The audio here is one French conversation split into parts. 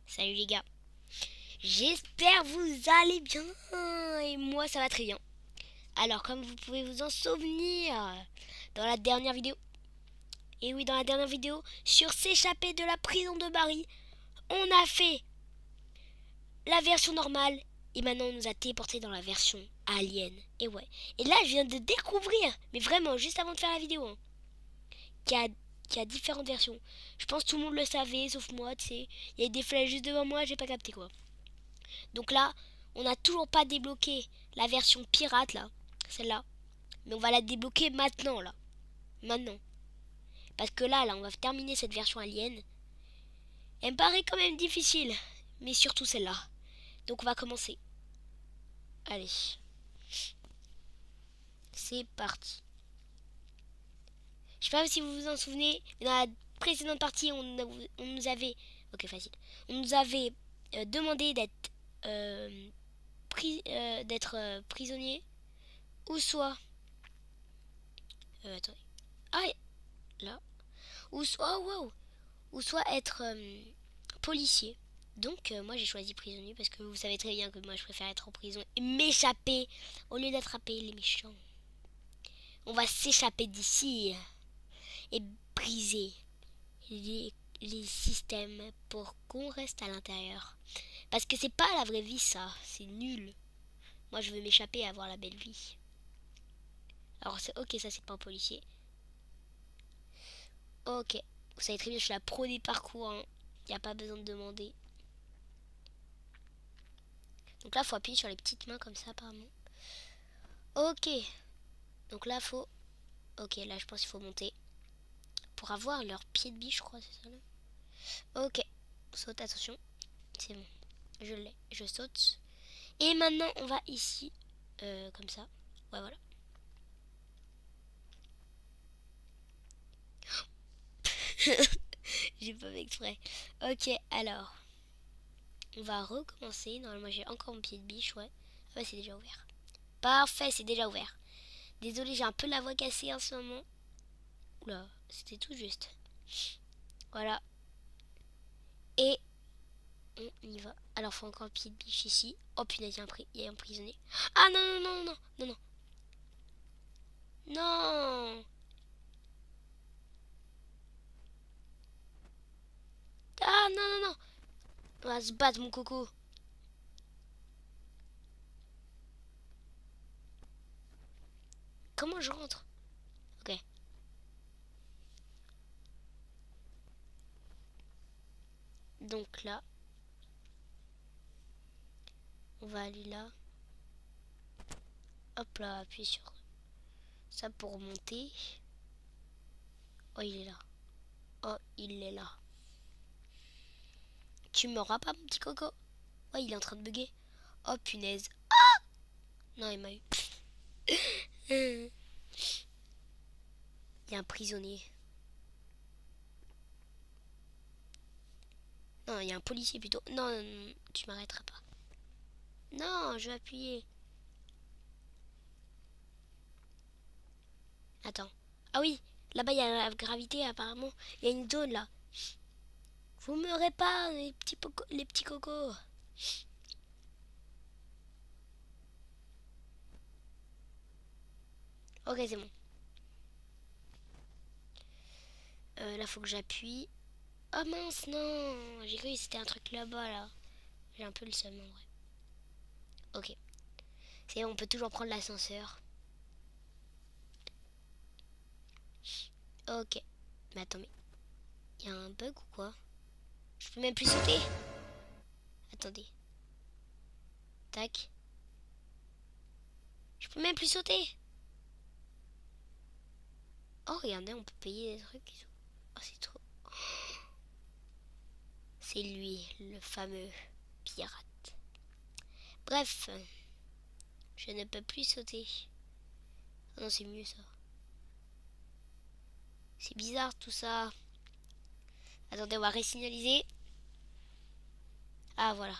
Salut les gars, j'espère vous allez bien et moi ça va très bien. Alors comme vous pouvez vous en souvenir, dans la dernière vidéo, et oui dans la dernière vidéo sur s'échapper de la prison de Paris, on a fait la version normale et maintenant on nous a téléporté dans la version alien. Et ouais, et là je viens de découvrir, mais vraiment juste avant de faire la vidéo, qu'il y a, qu'il y a différentes versions. Je pense que tout le monde le savait sauf moi, tu sais, il y a des flèches juste devant moi, j'ai pas capté quoi. Donc là, on n'a toujours pas débloqué la version pirate là, celle-là. Mais on va la débloquer maintenant là. Maintenant. Parce que là, on va terminer cette version alien. Elle me paraît quand même difficile. Mais surtout celle-là. Donc on va commencer. Allez. C'est parti. Je sais pas si vous vous en souvenez, mais dans la précédente partie, on nous avait... Ok, facile. On nous avait demandé d'être prisonnier. Ou soit... attendez. Ah, là. Ou soit... Oh, wow. Ou soit être policier. Donc moi j'ai choisi prisonnier parce que vous savez très bien que moi je préfère être en prison et m'échapper au lieu d'attraper les méchants. On va s'échapper d'ici et briser les systèmes pour qu'on reste à l'intérieur. Parce que c'est pas la vraie vie ça, c'est nul. Moi je veux m'échapper et avoir la belle vie. Alors c'est ok, ça c'est pas un policier. Ok, vous savez très bien je suis la pro des parcours, hein. Y a pas besoin de demander. Donc là, faut appuyer sur les petites mains comme ça, apparemment. Ok. Donc là, faut... Ok, là, je pense qu'il faut monter. Pour avoir leur pied de biche, je crois, c'est ça, là. Ok. Saute, attention. C'est bon. Je l'ai. Je saute. Et maintenant, on va ici. Comme ça. Ouais, voilà. J'ai pas fait exprès. Ok, alors. On va recommencer. Normalement, j'ai encore mon pied de biche, ouais. Ah ouais, c'est déjà ouvert. Parfait, c'est déjà ouvert. Désolé, j'ai un peu la voix cassée en ce moment. Oula, c'était tout juste. Voilà. Et on y va. Alors, faut encore un pied de biche ici. Oh punaise, il y a un prisonnier. Ah non, non, non, non, non, non. Non. Ah non, non, non. On va se battre, mon coco. Comment je rentre? Ok. Donc là, on va aller là. Hop là, appuyer sur ça pour monter. Oh, il est là. Oh, il est là. Tu m'auras pas, mon petit coco? Ouais, il est en train de bugger. Oh, punaise. Non, il m'a eu. Il y a un prisonnier. Non, il y a un policier plutôt. Non, non, non, tu m'arrêteras pas. Non, je vais appuyer. Attends. Ah oui, là-bas il y a la gravité apparemment. Il y a une zone là. Vous meurez pas les petits cocos. Ok, c'est bon. Là faut que j'appuie. Oh mince, non. J'ai cru que c'était un truc là-bas là. J'ai un peu le seum en vrai. Ok. C'est bon, on peut toujours prendre l'ascenseur. Ok. Mais attends, mais il y a un bug ou quoi? Je peux même plus sauter. Attendez. Tac. Je peux même plus sauter. Oh, regardez, on peut payer des trucs. Oh, c'est trop. C'est lui, le fameux pirate. Bref, je ne peux plus sauter. Oh non, c'est mieux ça. C'est bizarre tout ça. Attendez, on va résignaliser. Ah, voilà.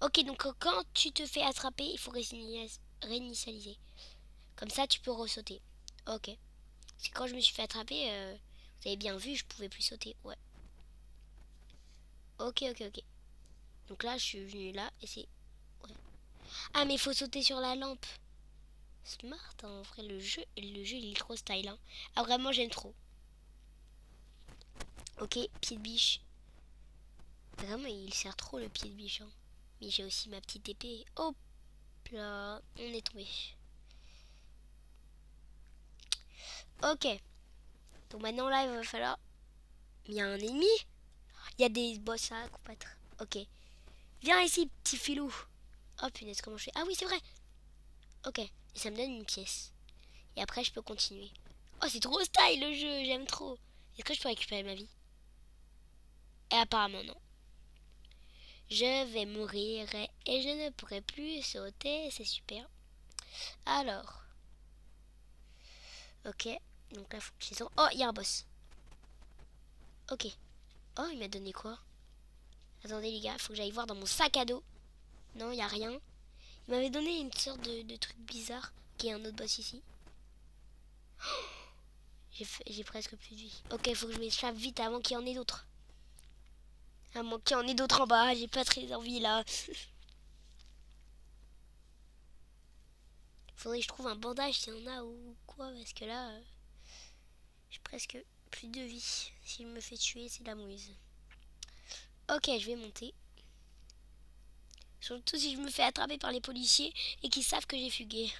Ok, donc quand tu te fais attraper, il faut réinitialiser. Comme ça, tu peux ressauter. Ok. C'est quand je me suis fait attraper, vous avez bien vu, je pouvais plus sauter. Ouais. Ok, ok, ok. Donc là, je suis venu là et c'est... Ouais. Ah, mais il faut sauter sur la lampe. Smart, hein, en vrai, le jeu il est trop style. Hein. Ah, vraiment, j'aime trop. Ok, pied de biche. Vraiment, il sert trop le pied de biche. Hein. Mais j'ai aussi ma petite épée. Hop là, on est tombé. Ok. Donc maintenant, là, il va falloir... Il y a un ennemi. Il y a des boss à combattre. Ok. Viens ici, petit filou. Oh punaise, comment je fais? Ah oui, c'est vrai. Ok. Et ça me donne une pièce. Et après, je peux continuer. Oh, c'est trop style le jeu, j'aime trop. Est-ce que je peux récupérer ma vie? Et apparemment, non. Je vais mourir et je ne pourrai plus sauter. C'est super. Alors. Ok. Donc là, faut que je descende. Oh, il y a un boss. Ok. Oh, il m'a donné quoi? Attendez, les gars, faut que j'aille voir dans mon sac à dos. Non, il n'y a rien. Il m'avait donné une sorte de truc bizarre. Qui est un autre boss ici. J'ai presque plus de vie. Ok, faut que je m'échappe vite avant qu'il y en ait d'autres. À moins qu'il y en ait d'autres en bas. J'ai pas très envie là. Faudrait que je trouve un bandage s'il y en a ou quoi. Parce que là, j'ai presque plus de vie. S'il me fait tuer, c'est la mouise. Ok, je vais monter. Surtout si je me fais attraper par les policiers et qu'ils savent que j'ai fugué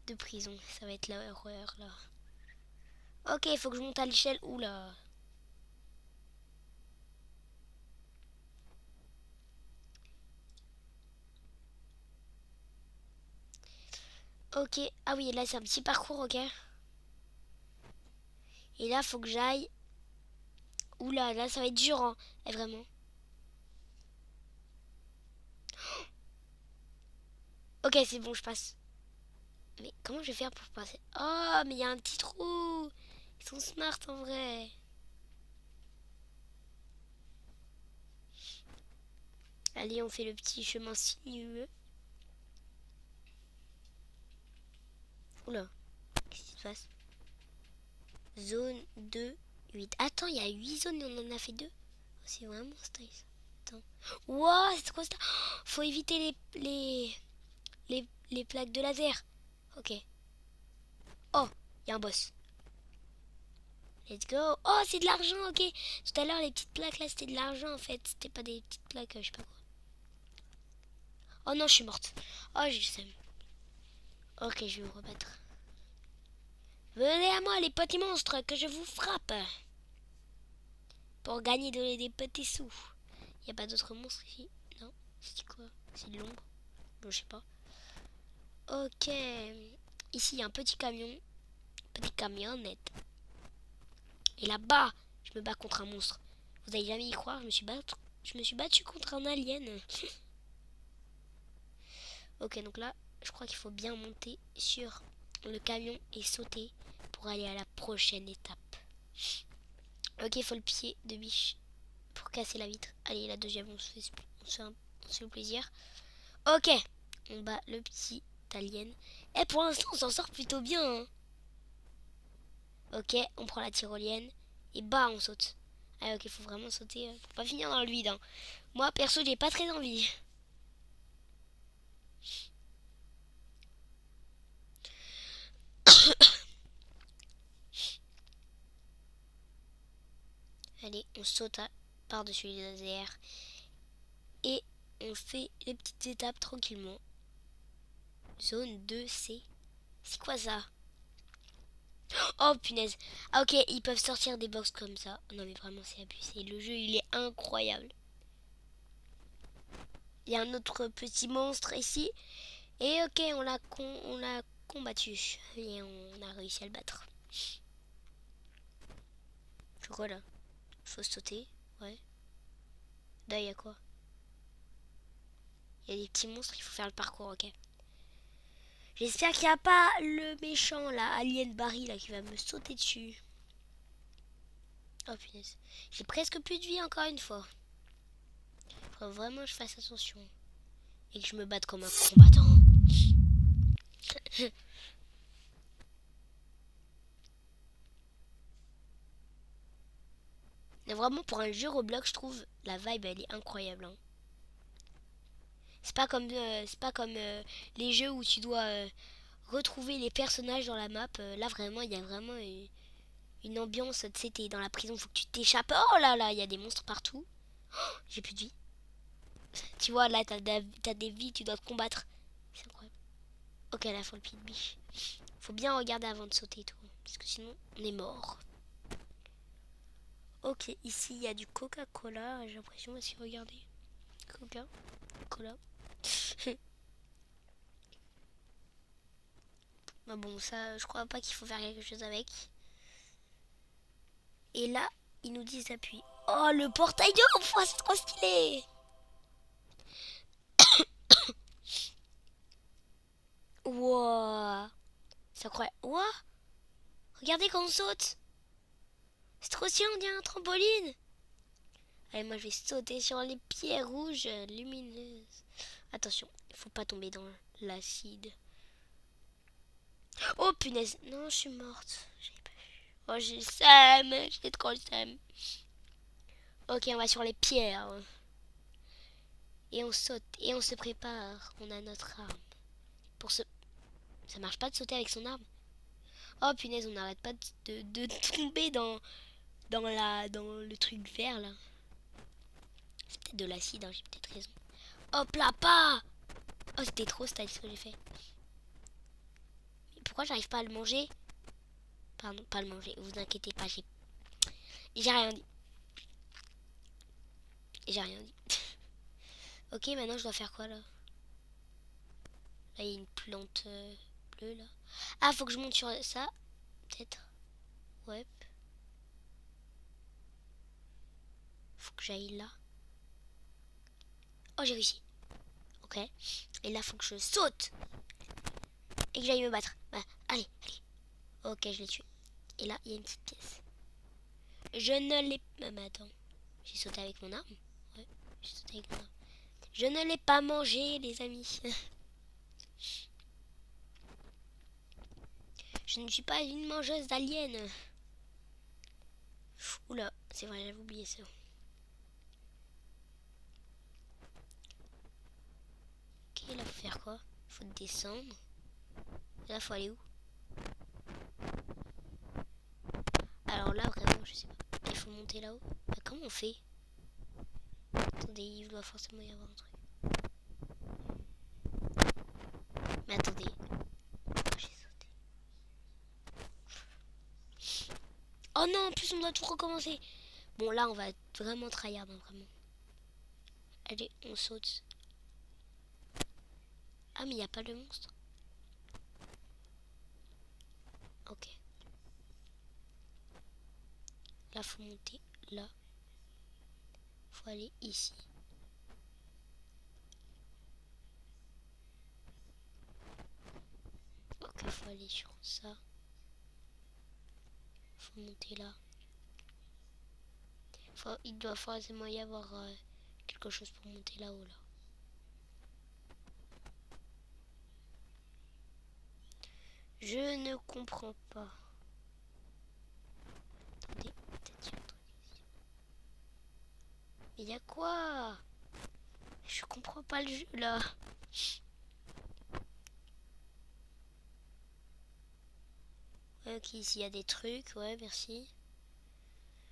de prison. Ça va être l'horreur là. Ok, il faut que je monte à l'échelle. Oula. Ok. Ah oui, là c'est un petit parcours, ok. Et là, faut que j'aille. Oula, là ça va être dur, hein. Et vraiment. Ok, c'est bon, je passe. Mais comment je vais faire pour passer? Oh, mais il y a un petit trou. Ils sont smart en vrai. Allez, on fait le petit chemin sinueux. Oula, qu'est-ce qui se passe? Zone 2, 8. Attends, il y a 8 zones et on en a fait 2. Oh, c'est vraiment style ça. Attends. Wow, c'est trop style. Oh, faut éviter les plaques de laser. Ok. Oh, il y a un boss. Let's go. Oh, c'est de l'argent, ok. Tout à l'heure, les petites plaques là, c'était de l'argent en fait. C'était pas des petites plaques, je sais pas quoi. Oh non, je suis morte. Oh, je sais. Ok, je vais me rebattre. Venez à moi, les petits monstres, que je vous frappe. Pour gagner des petits sous. Y a pas d'autres monstres ici? Non. C'est quoi? C'est de l'ombre? Bon, je sais pas. Ok. Ici, il y a un petit camion. Petite camionnette. Et là-bas, je me bats contre un monstre. Vous allez jamais y croire, je me suis battu contre un alien. Ok, donc là, je crois qu'il faut bien monter sur le camion et sauter pour aller à la prochaine étape. Ok, il faut le pied de biche pour casser la vitre. Allez, la deuxième, on se fait plaisir. Ok, on bat le petit alien. Et pour l'instant, on s'en sort plutôt bien. Hein. Ok, on prend la tyrolienne et bah, on saute. Ah, ok, il faut vraiment sauter pour pas finir dans le vide. Hein. Moi, perso, j'ai pas très envie. Allez, on saute par-dessus les lasers et on fait les petites étapes tranquillement. Zone 2C. C'est quoi ça? Oh punaise. Ah ok, ils peuvent sortir des box comme ça. Non mais vraiment c'est abusé. Le jeu il est incroyable. Il y a un autre petit monstre ici. Et ok, on l'a combattu. Et on a réussi à le battre. C'est quoi là? Faut sauter. Ouais. Là il y a quoi? Il y a des petits monstres, il faut faire le parcours, ok. J'espère qu'il n'y a pas le méchant là, Alien Barry là, qui va me sauter dessus. Oh punaise. J'ai presque plus de vie encore une fois. Faut vraiment que je fasse attention. Et que je me batte comme un combattant. Mais vraiment pour un jeu Roblox, je trouve la vibe elle est incroyable. Hein. C'est pas comme les jeux où tu dois retrouver les personnages dans la map. Là, vraiment, il y a vraiment une ambiance. Tu sais, t'es dans la prison, faut que tu t'échappes. Oh là là, il y a des monstres partout. J'ai plus de vie. Tu vois, là, t'as des vies, tu dois te combattre. C'est incroyable. Ok, là, faut le pied de biche. Faut bien regarder avant de sauter et tout. Parce que sinon, on est mort. Ok, ici, il y a du Coca-Cola. J'ai l'impression aussi, regardez. Coca-Cola. Bah bon, ça, je crois pas qu'il faut faire quelque chose avec. Et là, ils nous disent appuie. Oh, le portail de l'enfant, c'est trop stylé. Wow. C'est incroyable. Wow. Regardez quand on saute. C'est trop stylé, on dirait un trampoline. Allez, moi je vais sauter sur les pierres rouges lumineuses. Attention, il faut pas tomber dans l'acide. Oh punaise, non, je suis morte. J'avais pas vu. Oh, j'ai le seum, j'ai trop le seum. Ok, on va sur les pierres. Et on saute, et on se prépare. On a notre arme. Pour ce... Ça marche pas de sauter avec son arme. Oh punaise, on n'arrête pas de tomber dans le truc vert là. C'est peut-être de l'acide, hein, j'ai peut-être raison. Hop là, pas. Oh, c'était trop style ce que j'ai fait. Mais pourquoi j'arrive pas à le manger? Pardon, pas le manger, vous inquiétez pas, j'ai rien dit. J'ai rien dit. Ok, maintenant je dois faire quoi là? Là, il y a une plante bleue là. Ah, faut que je monte sur ça. Peut-être. Ouais. Faut que j'aille là. Oh, j'ai réussi. Ok. Et là, faut que je saute. Et que j'aille me battre. Bah, allez, allez. Ok, je l'ai tué. Et là, il y a une petite pièce. Je ne l'ai... Mais attends. J'ai sauté avec mon arme. Ouais, j'ai sauté avec mon arme. Je ne l'ai pas mangé, les amis. Je ne suis pas une mangeuse d'aliens. Oula, c'est vrai, j'avais oublié ça. Ok, là, faut faire quoi? Faut descendre. Et là, faut aller où? Alors là, vraiment, je sais pas. Il faut monter là-haut. Bah, comment on fait? Attendez, il doit forcément y avoir un truc. Mais attendez. J'ai sauté. Oh non, en plus, on doit tout recommencer. Bon, là, on va être vraiment tryhard, hein, vraiment. Allez, on saute. Ah, mais il n'y a pas de monstre. Ok. Là, faut monter là. Faut aller ici. Ok, faut aller sur ça. Faut monter là. Il doit forcément y avoir quelque chose pour monter là-haut là. Je ne comprends pas. Attendez, peut-être y a un truc ici. Mais y a quoi? Je comprends pas le jeu là. Ouais, ok, ici il y a des trucs, ouais, merci.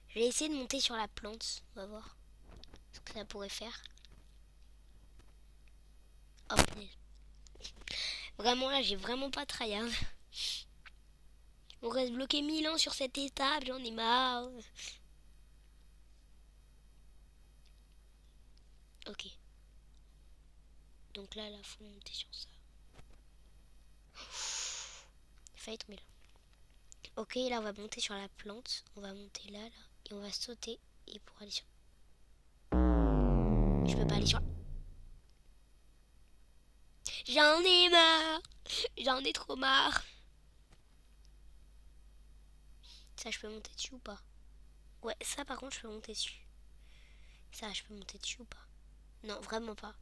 Je vais essayer de monter sur la plante, on va voir ce que ça pourrait faire. Oh punaise. Vraiment là, j'ai vraiment pas tryhard. On reste bloqué 1000 ans sur cette étape, j'en ai marre. Ok. Donc là, faut monter sur ça. Il fallait tomber là. Ok, là, on va monter sur la plante. On va monter là. Et on va sauter. Et pour aller sur... Je peux pas aller sur... J'en ai marre. J'en ai trop marre. Ça, je peux monter dessus ou pas? Ouais, ça, par contre, je peux monter dessus. Ça, je peux monter dessus ou pas? Non, vraiment pas.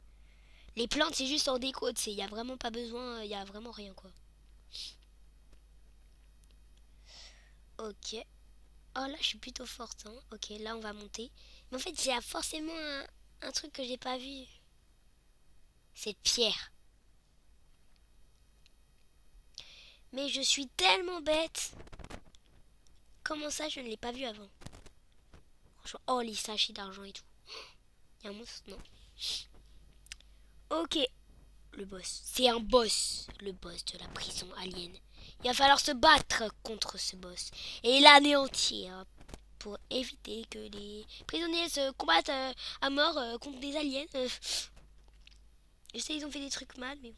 Les plantes, c'est juste en déco, tu sais. Il y a vraiment pas besoin... Il y a vraiment rien, quoi. Ok. Oh, là, je suis plutôt forte, hein. Ok, là, on va monter. Mais en fait, j'ai forcément un truc que j'ai pas vu. cette pierre. Mais je suis tellement bête. Comment ça, je ne l'ai pas vu avant? Franchement, oh, les sachets d'argent et tout. Il y a un monstre? Non. Ok. Le boss. C'est un boss. Le boss de la prison alien. Il va falloir se battre contre ce boss. Et l'anéantir. Pour éviter que les prisonniers se combattent à mort contre des aliens. Je sais, ils ont fait des trucs mal, mais...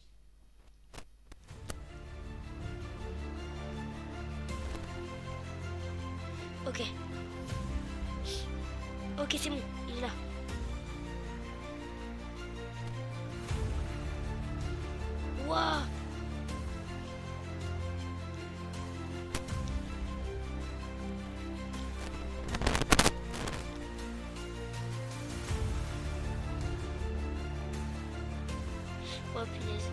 Ok. Ok, c'est bon. Il est là. Waouh. Oh punaise.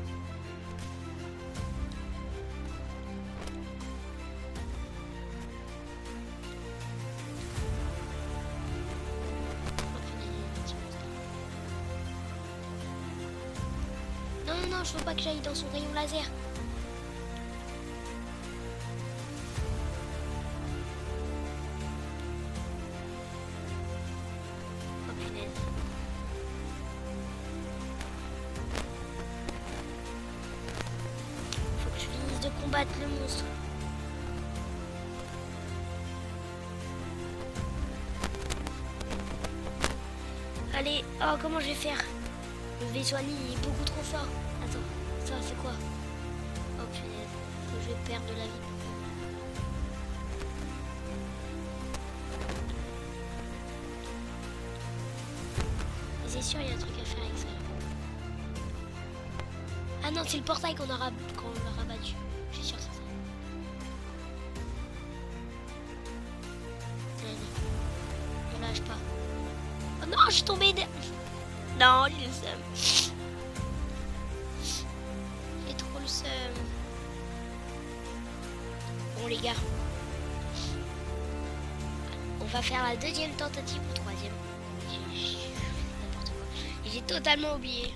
Non, non, non, je veux pas que j'aille dans son rayon laser. Oh punaise. Faut que je finisse de combattre le monstre. Allez, oh comment je vais faire? Le vaisseau Ali est beaucoup trop fort. Attends, ça c'est quoi? Oh punaise, faut que je vais perdre de la vie. Mais c'est sûr, il y a un truc à faire avec ça. Ah non, c'est le portail qu'on aura battu. Je suis sûr que c'est ça. Allez, on lâche pas. Oh non, je suis tombée de... Non, j'ai le seum. J'ai trop le seum. Bon les gars, on va faire la deuxième tentative ou troisième. N'importe quoi. J'ai totalement oublié.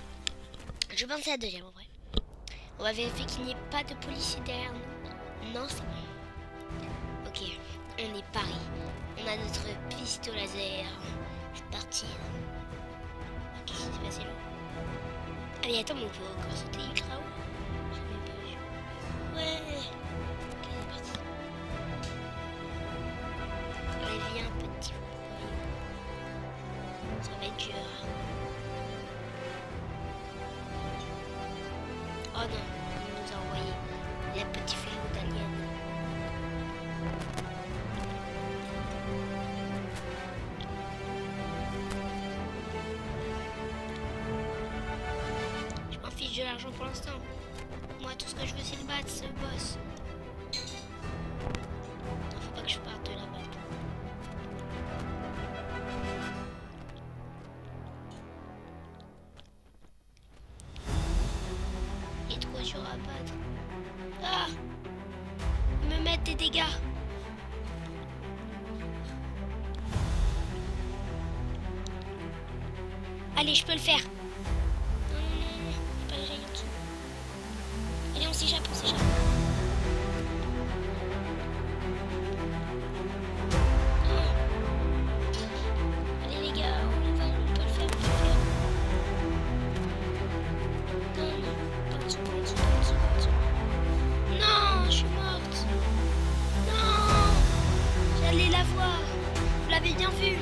Je pense à la deuxième en vrai. On va vérifier qu'il n'y ait pas de policier derrière nous. Non, c'est bon. Ok, on est paré. On a notre pistolet laser. C'est parti. Qu'est-ce qui s'est passé là? Ah mais attends, mais on peut encore sauter ultra haut. J'ai même pas vu. Ouais. Ok, c'est parti. Allez, viens, petit voyou. Ça va être dur. Oh non, il nous a envoyé la petite fléau d'alien. Je m'en fiche de l'argent pour l'instant. Moi, tout ce que je veux, c'est le battre, ce boss. Faut pas que je parte de là-bas. Il est trop dur à battre. Ah! Me mettre des dégâts. Allez, je peux le faire. Non, non, non, non. Faut pas que j'aille en dessous. Allez, on s'échappe, on s'échappe. Allez les gars, on peut le faire, on peut le faire. Non, non, pas en dessous, pas en dessous, pas en dessous, pas en dessous. Non, je suis morte. Non, j'allais la voir. Vous l'avez bien vu.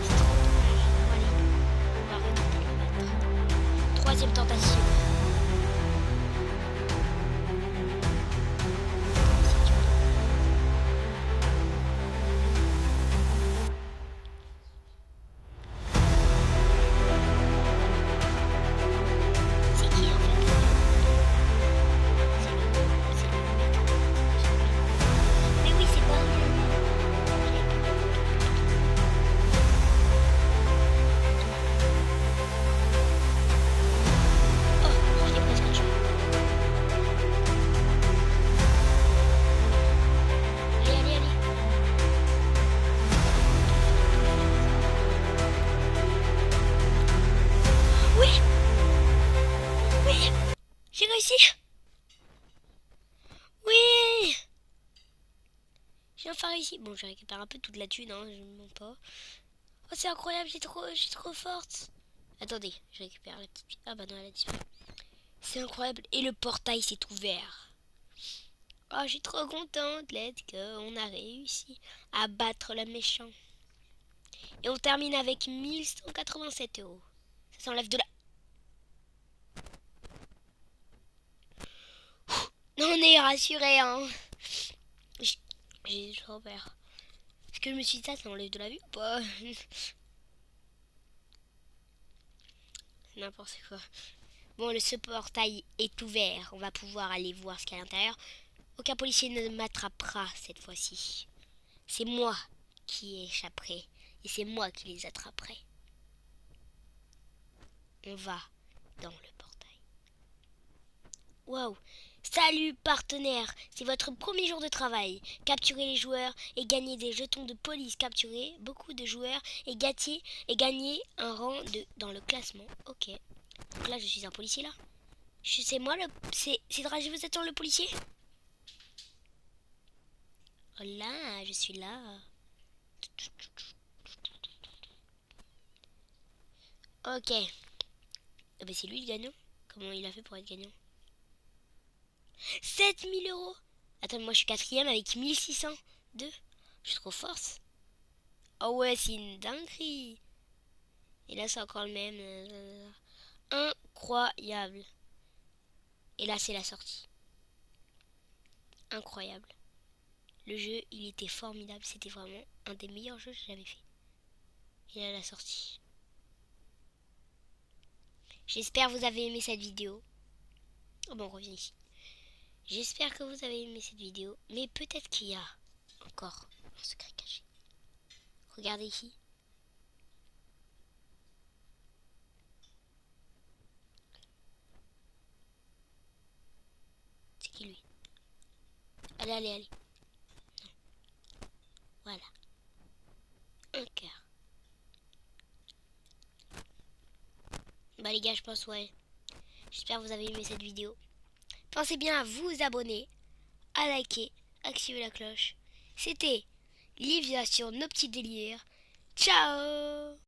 C'est trop dommage. Bon, allez, on va retenter de le battre. Troisième tentative. C'est qui en fait? C'est le mec. Mais oui, c'est pas lui. Oh, ici. Oui. J'ai enfin réussi. Bon, je récupère un peu toute la thune, hein, je ne mens pas. Oh, c'est incroyable, je suis trop forte. Attendez, je récupère la petite... Ah bah non, elle a disparu. C'est incroyable. Et le portail s'est ouvert. Oh, je suis trop contente. Let's go. On a réussi à battre le méchant. Et on termine avec 1187 euros. Ça s'enlève de là. On est rassuré, hein. J'ai trop peur. Est-ce que je me suis dit ça enlève de la vue ou pas? N'importe quoi. Bon, ce portail est ouvert. On va pouvoir aller voir ce qu'il y a à l'intérieur. Aucun policier ne m'attrapera cette fois-ci. C'est moi qui échapperai. Et c'est moi qui les attraperai. On va dans le portail. Waouh! Salut partenaire, c'est votre premier jour de travail. Capturez les joueurs et gagnez des jetons de police. Capturez beaucoup de joueurs et gagnez un rang dans le classement. Ok. Donc là je suis un policier là. C'est moi le... C'est Dragé, vous êtes le policier? Oh là, je suis là. Ok. Ah bah c'est lui le gagnant. Comment il a fait pour être gagnant? 7000 euros. Attends, moi je suis quatrième avec 1602. Je suis trop forte. Oh ouais, c'est une dinguerie. Et là c'est encore le même. Incroyable. Et là c'est la sortie. Incroyable. Le jeu, il était formidable. C'était vraiment un des meilleurs jeux que j'ai jamais fait. Et là la sortie. J'espère que vous avez aimé cette vidéo. Oh bon, on revient ici. J'espère que vous avez aimé cette vidéo. Mais peut-être qu'il y a encore un secret caché. Regardez ici. C'est qui lui? Allez, allez, allez. Non. Voilà. Un cœur. Bah les gars, je pense ouais. J'espère que vous avez aimé cette vidéo. Pensez bien à vous abonner, à liker, activer la cloche. C'était Livia sur nos petits délires. Ciao!